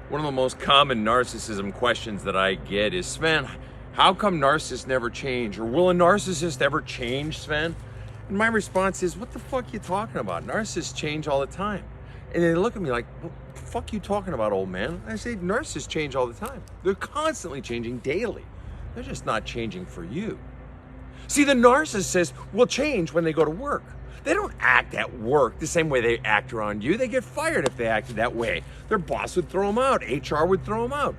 One of the most common narcissism questions that I get is, Sven, how come narcissists never change? Or will a narcissist ever change, Sven? And my response is, what the fuck are you talking about? Narcissists change all the time. And they look at me like, what the fuck you talking about, old man? I say, narcissists change all the time. They're constantly changing daily. They're just not changing for you. See, the narcissist will change when they go to work. They don't act at work the same way they act around you. They get fired if they acted that way. Their boss would throw them out. HR would throw them out.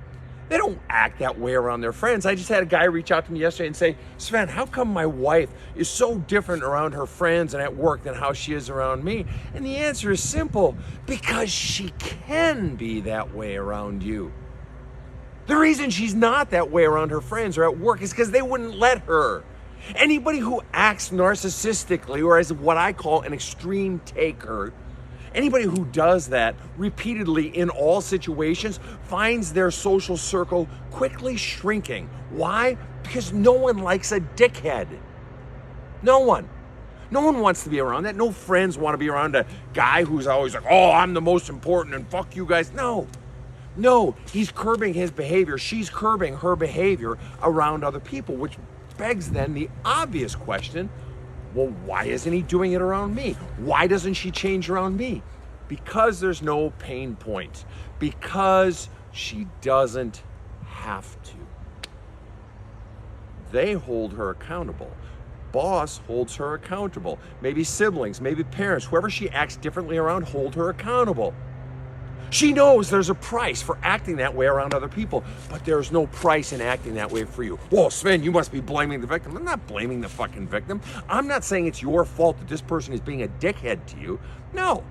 They don't act that way around their friends. I just had a guy reach out to me yesterday and say, Sven, how come my wife is so different around her friends and at work than how she is around me? And the answer is simple, because she can be that way around you. The reason she's not that way around her friends or at work is because they wouldn't let her. Anybody who acts narcissistically, or as what I call an extreme taker, anybody who does that repeatedly in all situations finds their social circle quickly shrinking. Why? Because no one likes a dickhead. No one. No one wants to be around that. No friends want to be around a guy who's always like, oh, I'm the most important and fuck you guys. No, he's curbing his behavior. She's curbing her behavior around other people, which begs then the obvious question, well, why isn't he doing it around me? Why doesn't she change around me? Because there's no pain point. Because she doesn't have to. They hold her accountable. Boss holds her accountable. Maybe siblings, maybe parents, whoever she acts differently around, hold her accountable. She knows there's a price for acting that way around other people, but there's no price in acting that way for you. Whoa, Sven, you must be blaming the victim. I'm not blaming the fucking victim. I'm not saying it's your fault that this person is being a dickhead to you. No.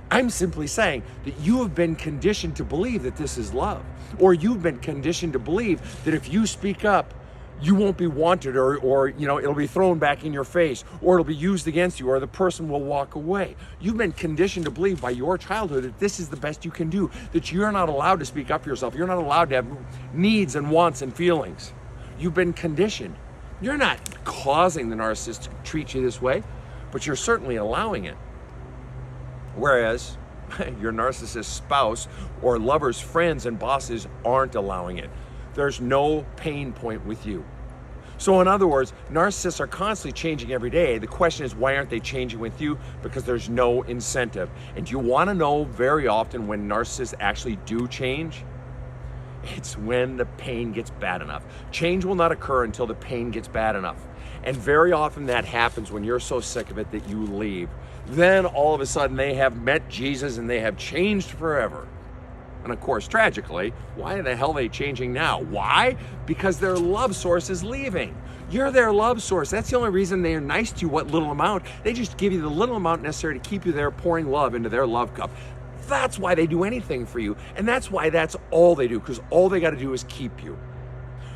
I'm simply saying that you have been conditioned to believe that this is love, or you've been conditioned to believe that if you speak up, you won't be wanted, or it'll be thrown back in your face, or it'll be used against you, or the person will walk away. You've been conditioned to believe by your childhood that this is the best you can do, that you're not allowed to speak up for yourself. You're not allowed to have needs and wants and feelings. You've been conditioned. You're not causing the narcissist to treat you this way, but you're certainly allowing it. Whereas your narcissist spouse or lover's friends and bosses aren't allowing it. There's no pain point with you. So in other words, narcissists are constantly changing every day. The question is, why aren't they changing with you? Because there's no incentive. And you want to know very often when narcissists actually do change? It's when the pain gets bad enough. Change will not occur until the pain gets bad enough. And very often that happens when you're so sick of it that you leave. Then all of a sudden they have met Jesus and they have changed forever. And of course, tragically, why the hell are they changing now? Why? Because their love source is leaving. You're their love source. That's the only reason they are nice to you, what little amount. They just give you the little amount necessary to keep you there, pouring love into their love cup. That's why they do anything for you. And that's why that's all they do, because all they got to do is keep you.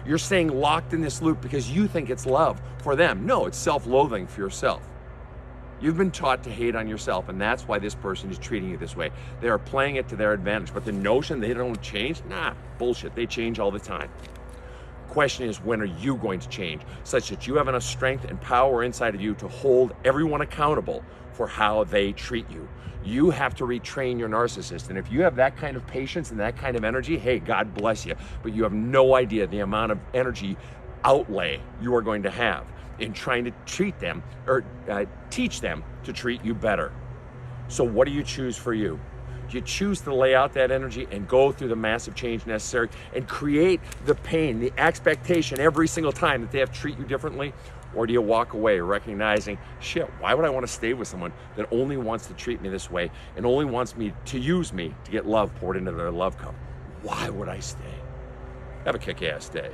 You're staying locked in this loop because you think it's love for them. No, it's self-loathing for yourself. You've been taught to hate on yourself, and that's why this person is treating you this way. They are playing it to their advantage, but the notion they don't change, bullshit. They change all the time. Question is, when are you going to change such that you have enough strength and power inside of you to hold everyone accountable for how they treat you? You have to retrain your narcissist, and if you have that kind of patience and that kind of energy, hey, God bless you, but you have no idea the amount of energy outlay you are going to have in trying to treat them or teach them to treat you better. So what do you choose for you? Do you choose to lay out that energy and go through the massive change necessary and create the pain, the expectation every single time that they have to treat you differently? Or do you walk away recognizing, shit, why would I want to stay with someone that only wants to treat me this way and only wants me to use me to get love poured into their love cup? Why would I stay? Have a kick-ass day.